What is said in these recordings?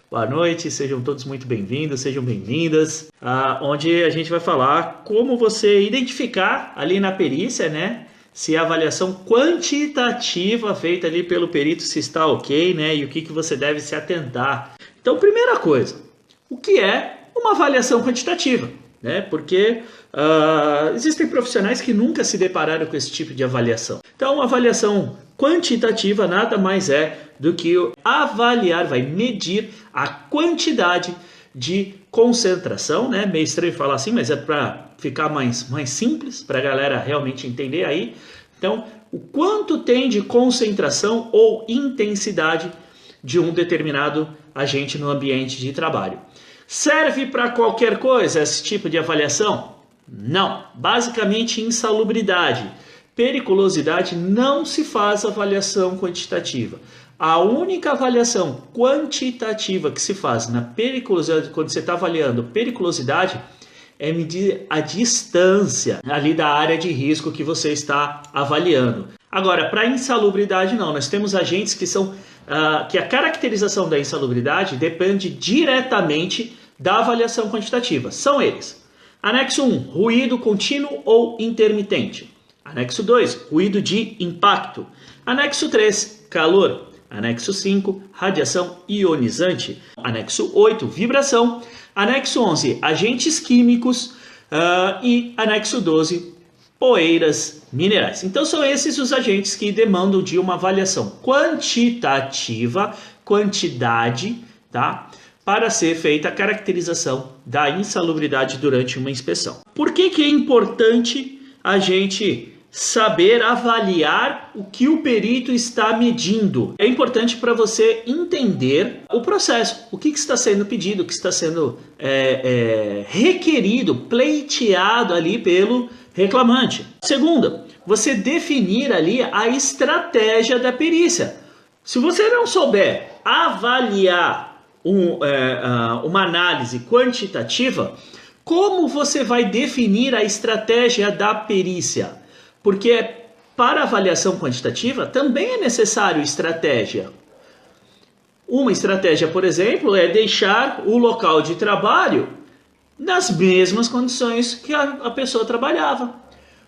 Boa noite, sejam todos muito bem-vindos, sejam bem-vindas, onde a gente vai falar como você identificar ali na perícia, né, se a avaliação quantitativa feita ali pelo perito se está ok, né, e o que você deve se atentar. Então, primeira coisa, o que é uma avaliação quantitativa? Né? Porque existem profissionais que nunca se depararam com esse tipo de avaliação. Então, uma avaliação quantitativa nada mais é do que avaliar, vai medir a quantidade de concentração, né? Meio estranho falar assim, mas é para ficar mais simples, para a galera realmente entender aí. Então, o quanto tem de concentração ou intensidade de um determinado agente no ambiente de trabalho. Serve para qualquer coisa esse tipo de avaliação? Não. Basicamente, insalubridade, periculosidade, não se faz avaliação quantitativa. A única avaliação quantitativa que se faz na periculosidade, quando você está avaliando periculosidade, é medir a distância ali da área de risco que você está avaliando. Agora, para insalubridade não, nós temos agentes que são que a caracterização da insalubridade depende diretamente da avaliação quantitativa. São eles: anexo 1, ruído contínuo ou intermitente. Anexo 2, ruído de impacto. Anexo 3, calor. Anexo 5, radiação ionizante. Anexo 8, vibração. Anexo 11, agentes químicos. E anexo 12, poeiras minerais. Então são esses os agentes que demandam de uma avaliação quantitativa, quantidade, tá? Para ser feita a caracterização da insalubridade durante uma inspeção. Por que é importante a gente saber avaliar o que o perito está medindo? É importante para você entender o processo, o que está sendo pedido, o que está sendo requerido, pleiteado ali pelo reclamante. Segunda, você definir ali a estratégia da perícia. Se você não souber avaliar uma análise quantitativa, como você vai definir a estratégia da perícia? Porque para avaliação quantitativa também é necessário estratégia. Uma estratégia, por exemplo, é deixar o local de trabalho nas mesmas condições que a pessoa trabalhava.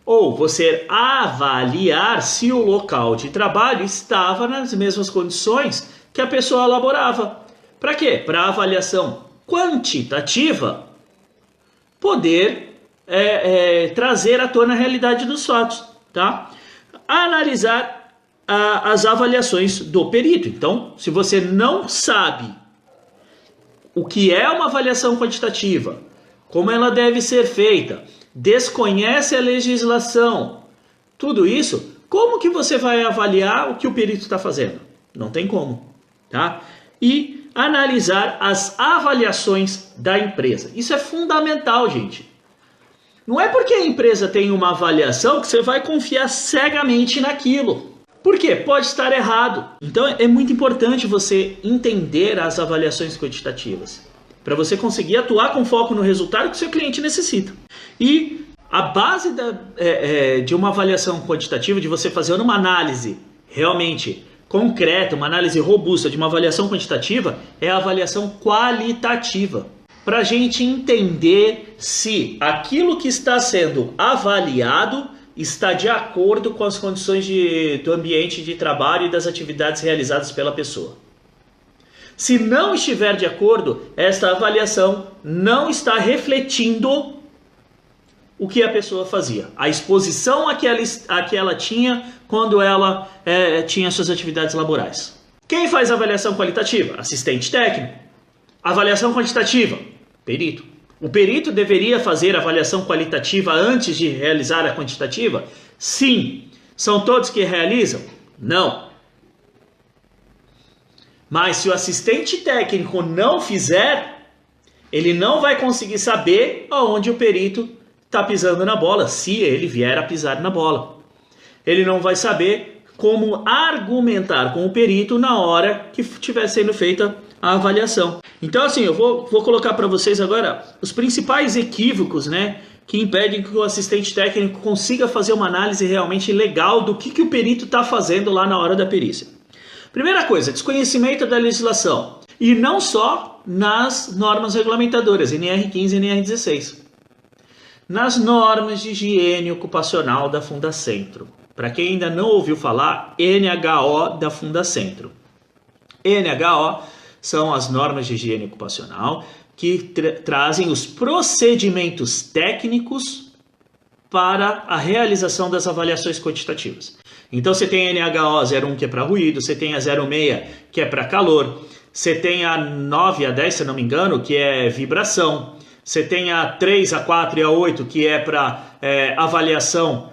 Ou você avaliar se o local de trabalho estava nas mesmas condições que a pessoa laborava. Para quê? Para a avaliação quantitativa poder trazer à tona a realidade dos fatos, tá? Analisar as avaliações do perito. Então, se você não sabe o que é uma avaliação quantitativa, como ela deve ser feita, desconhece a legislação, tudo isso, como que você vai avaliar o que o perito está fazendo? Não tem como, tá? E analisar as avaliações da empresa. Isso é fundamental, gente. Não é porque a empresa tem uma avaliação que você vai confiar cegamente naquilo. Por quê? Pode estar errado. Então é muito importante você entender as avaliações quantitativas, para você conseguir atuar com foco no resultado que o seu cliente necessita. E a base de uma avaliação quantitativa, de você fazer uma análise realmente concreta, uma análise robusta de uma avaliação quantitativa, é a avaliação qualitativa. Para a gente entender se aquilo que está sendo avaliado está de acordo com as condições do ambiente de trabalho e das atividades realizadas pela pessoa. Se não estiver de acordo, esta avaliação não está refletindo o que a pessoa fazia, a exposição a que ela tinha quando ela tinha suas atividades laborais. Quem faz a avaliação qualitativa? Assistente técnico. Avaliação quantitativa? Perito. O perito deveria fazer a avaliação qualitativa antes de realizar a quantitativa? Sim. São todos que realizam? Não. Mas se o assistente técnico não fizer, ele não vai conseguir saber aonde o perito está pisando na bola, se ele vier a pisar na bola. Ele não vai saber como argumentar com o perito na hora que estiver sendo feita a avaliação. Então, assim, eu vou colocar para vocês agora os principais equívocos, né, que impedem que o assistente técnico consiga fazer uma análise realmente legal do que o perito está fazendo lá na hora da perícia. Primeira coisa, desconhecimento da legislação. E não só nas normas regulamentadoras, NR15 e NR16. Nas normas de higiene ocupacional da Fundacentro. Para quem ainda não ouviu falar, NHO da Fundacentro. NHO são as normas de higiene ocupacional que trazem os procedimentos técnicos para a realização das avaliações quantitativas. Então você tem a NHO 01 que é para ruído, você tem a 06 que é para calor, você tem a 9 e a 10, se não me engano, que é vibração, você tem a 3, a 4 e a 8 que é para avaliação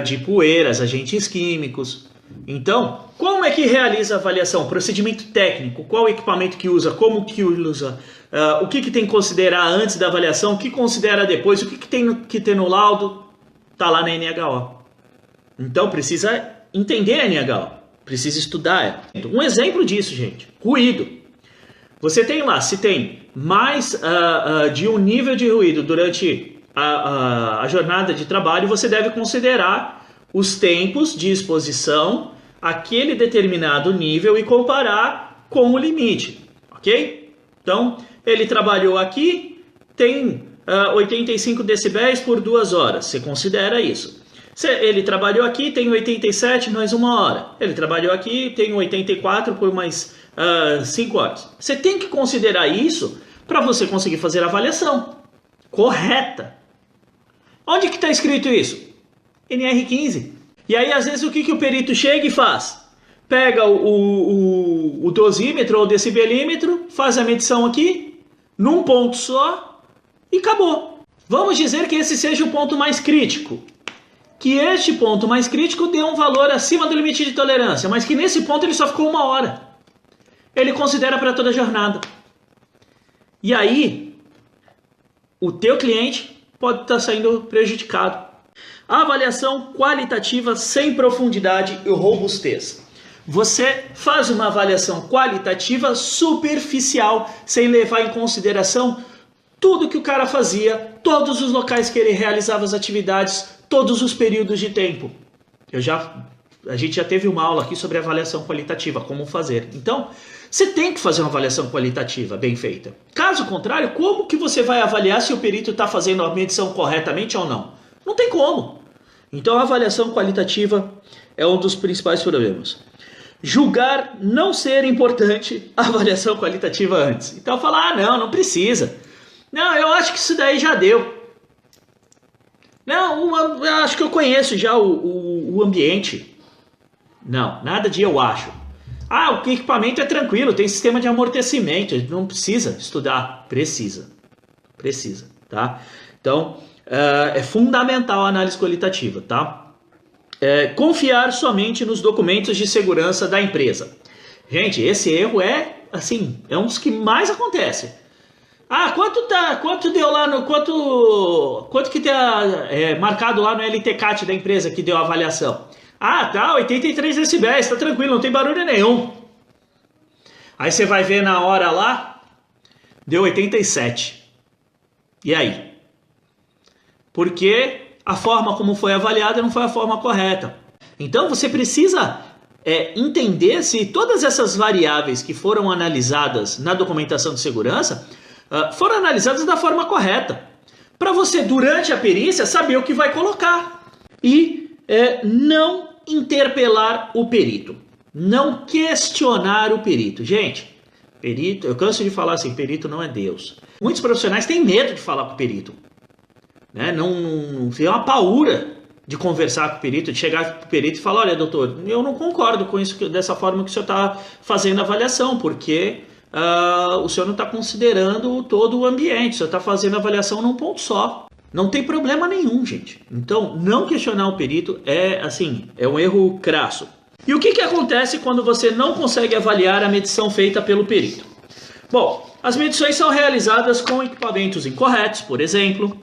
de poeiras, agentes químicos. Então, como é que realiza a avaliação? Procedimento técnico, qual equipamento que usa, como que usa, o que tem que considerar antes da avaliação, o que considera depois, o que tem que ter no laudo, está lá na NHO. Então precisa entender a NHO, precisa estudar. Um exemplo disso, gente, ruído. Você tem lá, se tem mais de um nível de ruído durante a jornada de trabalho, você deve considerar os tempos de exposição àquele determinado nível e comparar com o limite, ok? Então, ele trabalhou aqui, tem 85 decibéis por 2 horas, você considera isso. Ele trabalhou aqui, tem 87 mais 1 hora. Ele trabalhou aqui, tem 84 por mais 5 horas. Você tem que considerar isso para você conseguir fazer a avaliação correta. Onde que está escrito isso? NR15. E aí, às vezes, o que o perito chega e faz? Pega o dosímetro ou decibelímetro, faz a medição aqui, num ponto só, e acabou. Vamos dizer que esse seja o ponto mais crítico. Que este ponto mais crítico dê um valor acima do limite de tolerância, mas que nesse ponto ele só ficou 1 hora. Ele considera para toda a jornada. E aí, o teu cliente pode estar saindo prejudicado. A avaliação qualitativa sem profundidade e robustez. Você faz uma avaliação qualitativa superficial, sem levar em consideração tudo que o cara fazia, todos os locais que ele realizava as atividades, todos os períodos de tempo. A gente já teve uma aula aqui sobre avaliação qualitativa, como fazer. Então, você tem que fazer uma avaliação qualitativa bem feita. Caso contrário, como que você vai avaliar se o perito está fazendo a medição corretamente ou não? Não tem como. Então, a avaliação qualitativa é um dos principais problemas. Julgar não ser importante a avaliação qualitativa antes. Então, falar, não precisa. Não, eu acho que isso daí já deu. Não, eu acho que eu conheço já o ambiente. Não, nada de eu acho. O equipamento é tranquilo, tem sistema de amortecimento, não precisa estudar. Precisa, tá? Então, é fundamental a análise qualitativa, tá? Confiar somente nos documentos de segurança da empresa. Gente, esse erro é um dos que mais acontece. Quanto deu lá no... Quanto que tá marcado lá no LTCAT da empresa que deu a avaliação? 83 decibéis, tá tranquilo, não tem barulho nenhum. Aí você vai ver na hora lá, deu 87. E aí? Porque a forma como foi avaliada não foi a forma correta. Então você precisa entender se todas essas variáveis que foram analisadas na documentação de segurança foram analisadas da forma correta. Para você, durante a perícia, saber o que vai colocar. E não interpelar o perito. Não questionar o perito. Gente, perito, eu canso de falar assim, perito não é Deus. Muitos profissionais têm medo de falar com o perito. Não tem uma paura de conversar com o perito, de chegar para o perito e falar, olha, doutor, eu não concordo com isso, dessa forma que o senhor está fazendo a avaliação, porque o senhor não está considerando todo o ambiente, o senhor está fazendo a avaliação num ponto só. Não tem problema nenhum, gente. Então, não questionar o perito é um erro crasso. E o que acontece quando você não consegue avaliar a medição feita pelo perito? Bom, as medições são realizadas com equipamentos incorretos, por exemplo.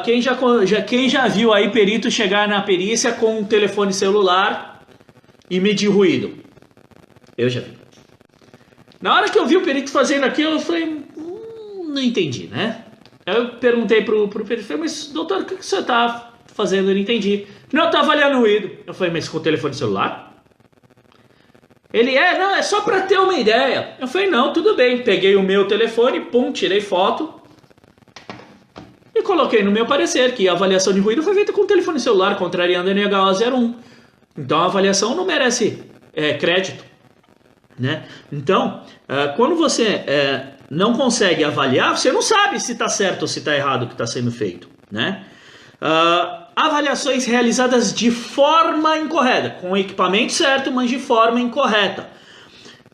Quem já viu aí perito chegar na perícia com um telefone celular e medir ruído? Eu já vi. Na hora que eu vi o perito fazendo aquilo, eu falei, não entendi, né? Eu perguntei pro perito, mas doutor, o que você está fazendo? Eu não entendi. Não, eu estou avaliando o ruído. Eu falei, mas com o telefone celular? Ele não, é só para ter uma ideia. Eu falei, não, tudo bem. Peguei o meu telefone, pum, tirei foto e coloquei no meu parecer que a avaliação de ruído foi feita com o telefone celular, contrariando a NHO 01. Então a avaliação não merece crédito, né? Então, quando você não consegue avaliar, você não sabe se está certo ou se está errado o que está sendo feito, né? Avaliações realizadas de forma incorreta, com o equipamento certo, mas de forma incorreta.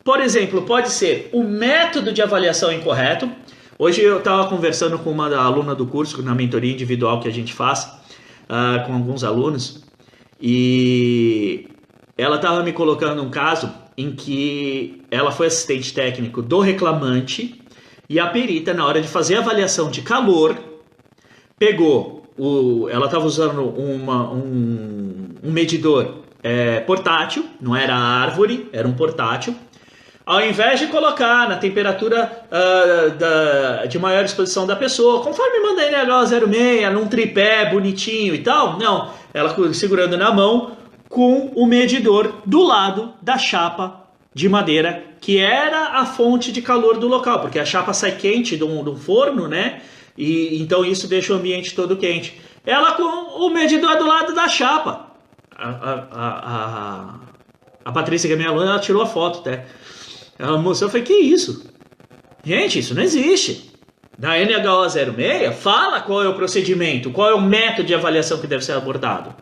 Por exemplo, pode ser o método de avaliação incorreto. Hoje eu estava conversando com uma aluna do curso, na mentoria individual que a gente faz, com alguns alunos, e ela estava me colocando um caso em que ela foi assistente técnico do reclamante e a perita, na hora de fazer a avaliação de calor, pegou ela estava usando um medidor portátil, não era árvore, era um portátil. Ao invés de colocar na temperatura de maior exposição da pessoa, conforme manda a NH 06, num tripé bonitinho e tal, não, ela segurando na mão com o medidor do lado da chapa de madeira, que era a fonte de calor do local, porque a chapa sai quente de um forno, né? E então isso deixa o ambiente todo quente. Ela com o medidor do lado da chapa. A Patrícia, que é minha aluna, ela tirou a foto até. Ela mostrou, eu falei, que isso? Gente, isso não existe. Na NHO 06, fala qual é o procedimento, qual é o método de avaliação que deve ser abordado.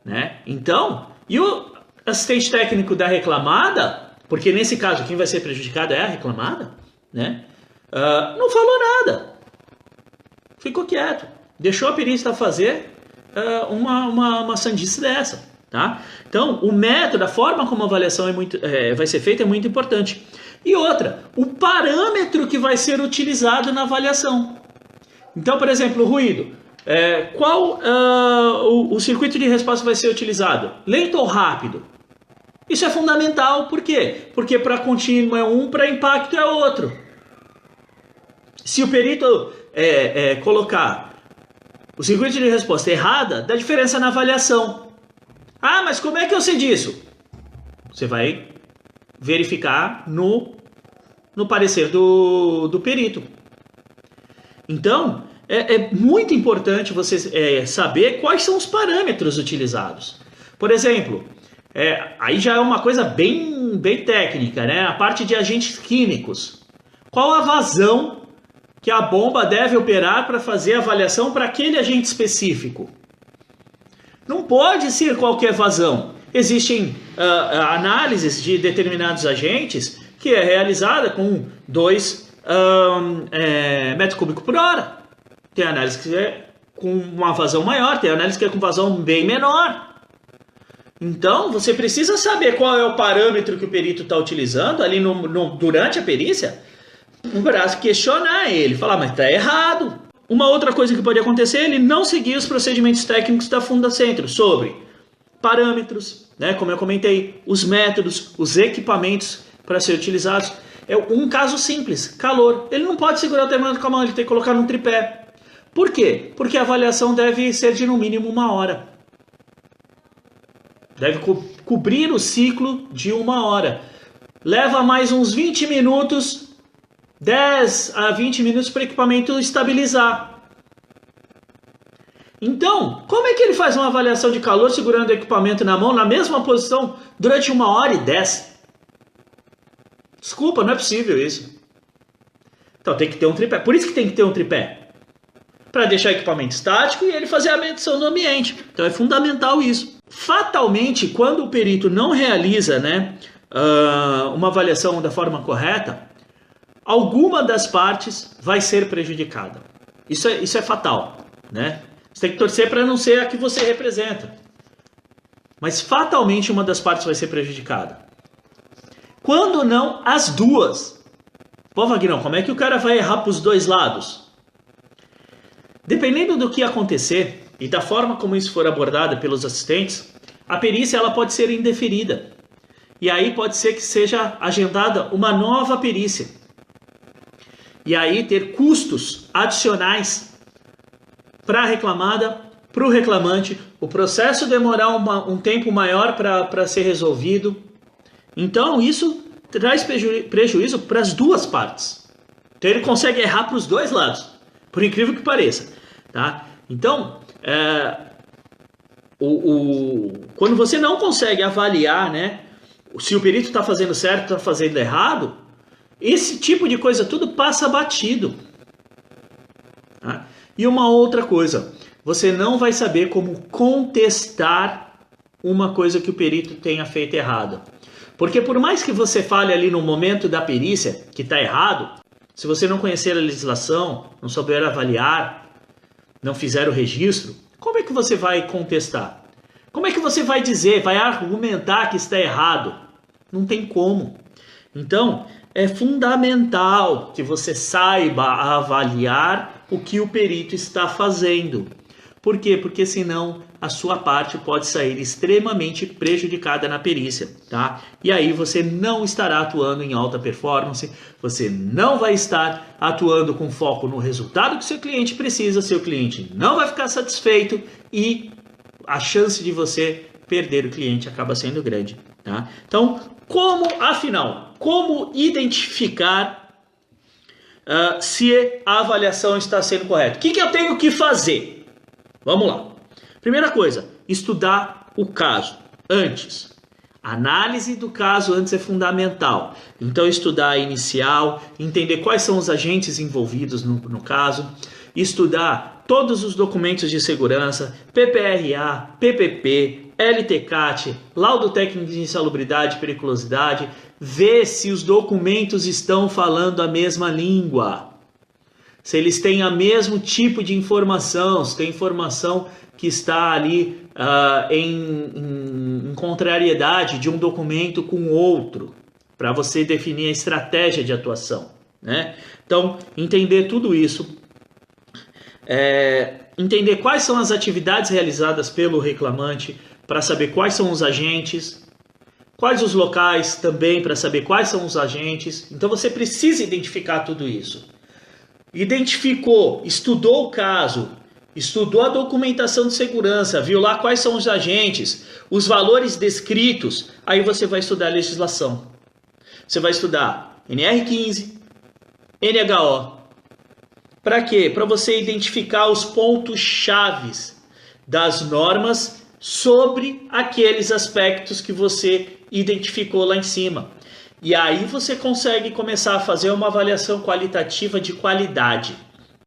Né? Então, e o assistente técnico da reclamada, porque nesse caso quem vai ser prejudicado é a reclamada, né? Não falou nada. Ficou quieto. Deixou a perita fazer uma sandice dessa. Tá? Então, o método, a forma como a avaliação vai ser feita é muito importante. E outra, o parâmetro que vai ser utilizado na avaliação. Então, por exemplo, o ruído. Qual o circuito de resposta vai ser utilizado? Lento ou rápido? Isso é fundamental. Por quê? Porque para contínuo é um, para impacto é outro. Se o perito colocar o circuito de resposta errada, dá diferença na avaliação. Ah, mas como é que eu sei disso? Você vai verificar no parecer do perito. Então, é muito importante você saber quais são os parâmetros utilizados. Por exemplo, aí já é uma coisa bem técnica, né? A parte de agentes químicos. Qual a vazão que a bomba deve operar para fazer a avaliação para aquele agente específico? Não pode ser qualquer vazão. Existem análises de determinados agentes que é realizada com 2 metros cúbicos por hora. Tem análise que é com uma vazão maior, tem análise que é com vazão bem menor. Então, você precisa saber qual é o parâmetro que o perito está utilizando ali durante a perícia para questionar ele, falar, mas está errado. Uma outra coisa que pode acontecer é ele não seguir os procedimentos técnicos da Fundacentro sobre parâmetros, né, como eu comentei, os métodos, os equipamentos para ser utilizados. É um caso simples, calor. Ele não pode segurar o termômetro com a mão, ele tem que colocar num tripé. Por quê? Porque a avaliação deve ser de no mínimo 1 hora. Deve cobrir o ciclo de 1 hora. Leva mais uns 20 minutos, 10 a 20 minutos para o equipamento estabilizar. Então, como é que ele faz uma avaliação de calor segurando o equipamento na mão, na mesma posição, durante 1 hora e 10? Desculpa, não é possível isso. Então tem que ter um tripé. Por isso que tem que ter um tripé. Para deixar o equipamento estático e ele fazer a medição do ambiente. Então é fundamental isso. Fatalmente, quando o perito não realiza, uma avaliação da forma correta, alguma das partes vai ser prejudicada. Isso é fatal, né? Você tem que torcer para não ser a que você representa. Mas fatalmente uma das partes vai ser prejudicada. Quando não, as duas. Pô, Vagnão, como é que o cara vai errar para os dois lados? Dependendo do que acontecer e da forma como isso for abordado pelos assistentes, a perícia ela pode ser indeferida. E aí pode ser que seja agendada uma nova perícia. E aí ter custos adicionais para a reclamada, para o reclamante, o processo demorar um tempo maior para ser resolvido. Então isso traz prejuízo para as duas partes. Então ele consegue errar para os dois lados, por incrível que pareça, tá? Então, quando você não consegue avaliar, né, se o perito está fazendo certo, está fazendo errado, esse tipo de coisa tudo passa batido. Tá? E uma outra coisa, você não vai saber como contestar uma coisa que o perito tenha feito errado. Porque por mais que você fale ali no momento da perícia que está errado, se você não conhecer a legislação, não souber avaliar, não fizer o registro, como é que você vai contestar? Como é que você vai dizer, vai argumentar que está errado? Não tem como. Então, é fundamental que você saiba avaliar o que o perito está fazendo. Por quê? Porque senão a sua parte pode sair extremamente prejudicada na perícia, tá? E aí você não estará atuando em alta performance, você não vai estar atuando com foco no resultado que seu cliente precisa, seu cliente não vai ficar satisfeito e a chance de você perder o cliente acaba sendo grande, tá? Então, como identificar se a avaliação está sendo correta? O que eu tenho que fazer? Vamos lá. Primeira coisa, estudar o caso antes. Análise do caso antes é fundamental. Então, estudar a inicial, entender quais são os agentes envolvidos no caso, estudar todos os documentos de segurança, PPRA, PPP, LTCAT, laudo técnico de insalubridade e periculosidade, ver se os documentos estão falando a mesma língua, se eles têm o mesmo tipo de informação, se tem informação que está ali em contrariedade de um documento com outro, para você definir a estratégia de atuação, né? Então, entender tudo isso, entender quais são as atividades realizadas pelo reclamante, para saber quais são os agentes, quais os locais também, para saber quais são os agentes. Então, você precisa identificar tudo isso. Identificou, estudou o caso, estudou a documentação de segurança, viu lá quais são os agentes, os valores descritos, aí você vai estudar a legislação. Você vai estudar NR15, NHO. Para quê? Para você identificar os pontos chaves das normas sobre aqueles aspectos que você identificou lá em cima. E aí você consegue começar a fazer uma avaliação qualitativa de qualidade.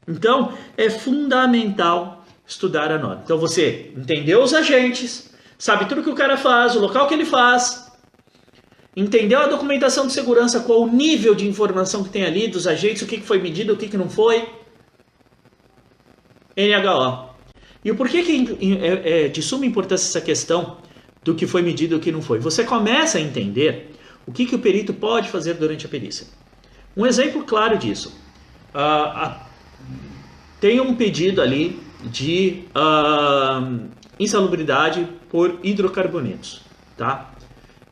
Então, é fundamental estudar a norma. Então, você entendeu os agentes, sabe tudo que o cara faz, o local que ele faz, entendeu a documentação de segurança, qual o nível de informação que tem ali dos agentes, o que foi medido, o que não foi. NHO. E o porquê que é de suma importância essa questão do que foi medido e o que não foi? Você começa a entender o que o perito pode fazer durante a perícia. Um exemplo claro disso. Tem um pedido ali de insalubridade por hidrocarbonetos, tá?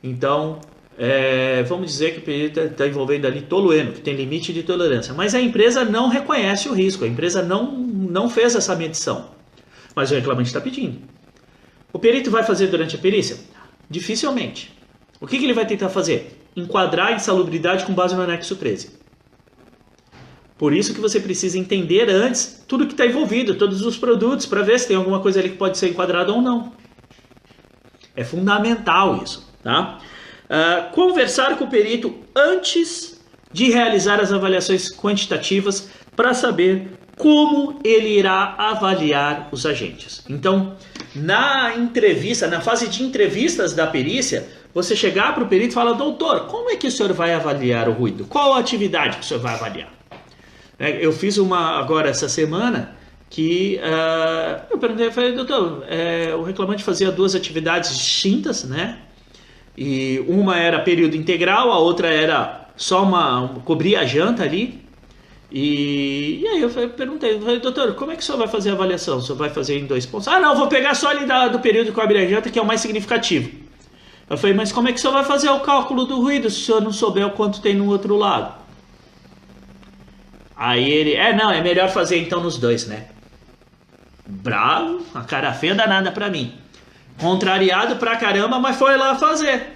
Então, vamos dizer que o perito está envolvendo ali tolueno, que tem limite de tolerância. Mas a empresa não reconhece o risco, a empresa não fez essa medição. Mas o reclamante está pedindo. O perito vai fazer durante a perícia? Dificilmente. O que ele vai tentar fazer? Enquadrar a insalubridade com base no anexo 13. Por isso que você precisa entender antes tudo que está envolvido, todos os produtos, para ver se tem alguma coisa ali que pode ser enquadrada ou não. É fundamental isso, tá? Conversar com o perito antes de realizar as avaliações quantitativas para saber como ele irá avaliar os agentes. Então, na entrevista, na fase de entrevistas da perícia, você chegar para o perito e falar: doutor, como é que o senhor vai avaliar o ruído? Qual a atividade que o senhor vai avaliar? Eu fiz uma agora essa semana que eu perguntei, falei: doutor, o reclamante fazia duas atividades distintas, né? E uma era período integral, a outra era só cobrir a janta ali. E aí eu perguntei, doutor, como é que o senhor vai fazer a avaliação? O senhor vai fazer em 2 pontos? Não, vou pegar só ali do período que cobre a janta, que é o mais significativo. Eu falei: mas como é que o senhor vai fazer o cálculo do ruído se o senhor não souber o quanto tem no outro lado? Aí ele, não, é melhor fazer então nos 2, né? Bravo, a cara feia danada pra mim. Contrariado pra caramba, mas foi lá fazer.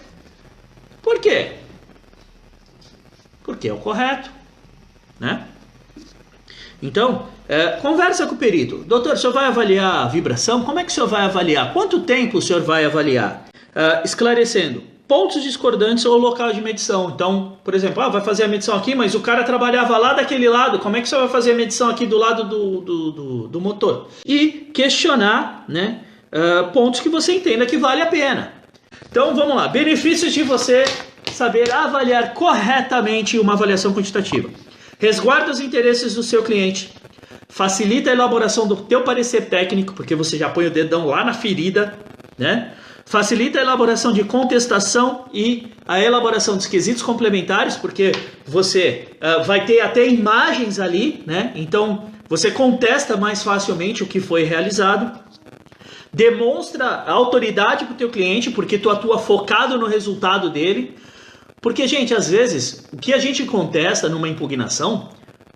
Por quê? Porque é o correto, né? Então, conversa com o perito. Doutor, o senhor vai avaliar a vibração? Como é que o senhor vai avaliar? Quanto tempo o senhor vai avaliar? Esclarecendo, pontos discordantes ou local de medição. Então, por exemplo, vai fazer a medição aqui, mas o cara trabalhava lá daquele lado. Como é que o senhor vai fazer a medição aqui do lado do motor? E questionar, né, pontos que você entenda que vale a pena. Então, vamos lá. Benefícios de você saber avaliar corretamente uma avaliação quantitativa. Resguarda os interesses do seu cliente, facilita a elaboração do teu parecer técnico, porque você já põe o dedão lá na ferida, né? Facilita a elaboração de contestação e a elaboração dos quesitos complementares, porque você vai ter até imagens ali, né? Então você contesta mais facilmente o que foi realizado. Demonstra autoridade para o teu cliente, porque tu atua focado no resultado dele. Porque, gente, às vezes, o que a gente contesta numa impugnação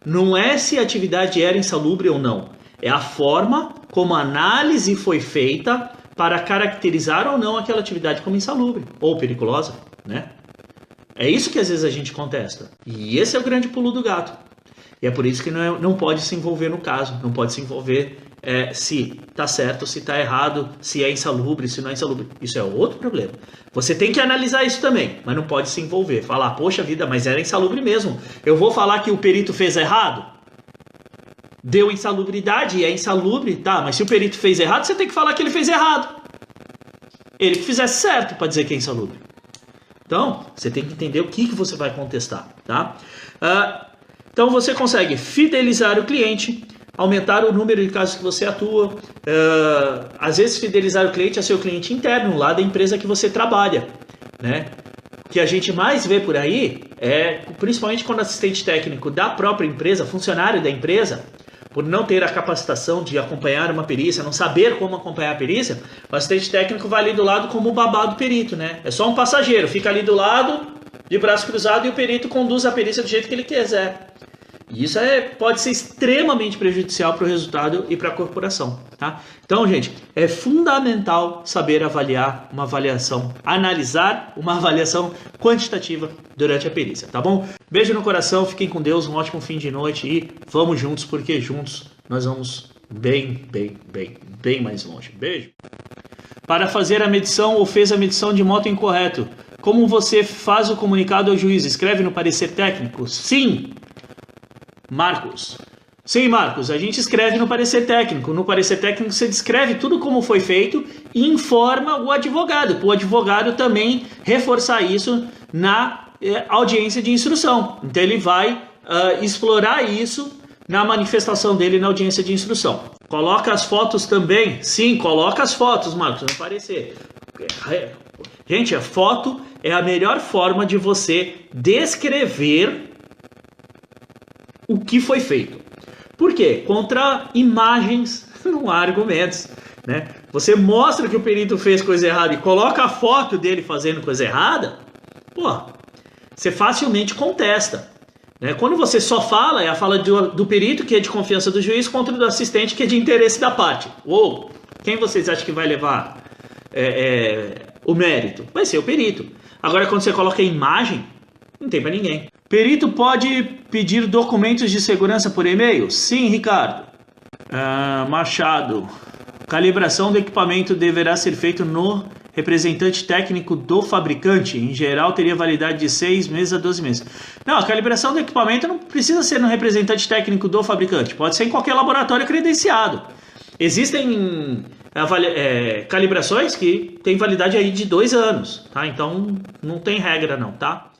não é se a atividade era insalubre ou não. É a forma como a análise foi feita para caracterizar ou não aquela atividade como insalubre ou periculosa, né? É isso que às vezes a gente contesta. E esse é o grande pulo do gato. E é por isso que não pode se envolver no caso, não pode se envolver se está certo, se está errado, se é insalubre, se não é insalubre. Isso é outro problema. Você tem que analisar isso também, mas não pode se envolver. Falar, poxa vida, mas era insalubre mesmo. Eu vou falar que o perito fez errado? Deu insalubridade e é insalubre, tá? Mas se o perito fez errado, você tem que falar que ele fez errado. Ele que fizesse certo para dizer que é insalubre. Então, você tem que entender o que você vai contestar, tá? Então, você consegue fidelizar o cliente, aumentar o número de casos que você atua, às vezes fidelizar o cliente a seu cliente interno, lá da empresa que você trabalha, né? O que a gente mais vê por aí principalmente quando assistente técnico da própria empresa, funcionário da empresa, por não ter a capacitação de acompanhar uma perícia, não saber como acompanhar a perícia, o assistente técnico vai ali do lado como o babá do perito, né? É só um passageiro, fica ali do lado, de braço cruzado, e o perito conduz a perícia do jeito que ele quiser. E isso pode ser extremamente prejudicial para o resultado e para a corporação, tá? Então, gente, é fundamental saber avaliar uma avaliação, analisar uma avaliação quantitativa durante a perícia, tá bom? Beijo no coração, fiquem com Deus, um ótimo fim de noite e vamos juntos, porque juntos nós vamos bem mais longe. Beijo! Para fazer a medição ou fez a medição de moto incorreto, como você faz o comunicado ao juiz? Escreve no parecer técnico? Sim! Marcos. Sim, Marcos, a gente escreve no parecer técnico. No parecer técnico você descreve tudo como foi feito e informa o advogado, para o advogado também reforçar isso na audiência de instrução. Então ele vai explorar isso na manifestação dele na audiência de instrução. Coloca as fotos também? Sim, coloca as fotos, Marcos, no parecer. Gente, a foto é a melhor forma de você descrever o que foi feito. Por quê? Contra imagens não há argumentos, né? Você mostra que o perito fez coisa errada e coloca a foto dele fazendo coisa errada, você facilmente contesta, né? Quando você só fala, é a fala do perito, que é de confiança do juiz, contra o do assistente, que é de interesse da parte. Uou! Quem vocês acham que vai levar o mérito? Vai ser o perito. Agora, quando você coloca a imagem, não tem para ninguém. Perito pode pedir documentos de segurança por e-mail? Sim, Ricardo. Machado. Calibração do equipamento deverá ser feito no representante técnico do fabricante. Em geral, teria validade de 6 meses a 12 meses. Não, a calibração do equipamento não precisa ser no representante técnico do fabricante. Pode ser em qualquer laboratório credenciado. Existem calibrações que têm validade aí de 2 anos, tá? Então, não tem regra não, tá?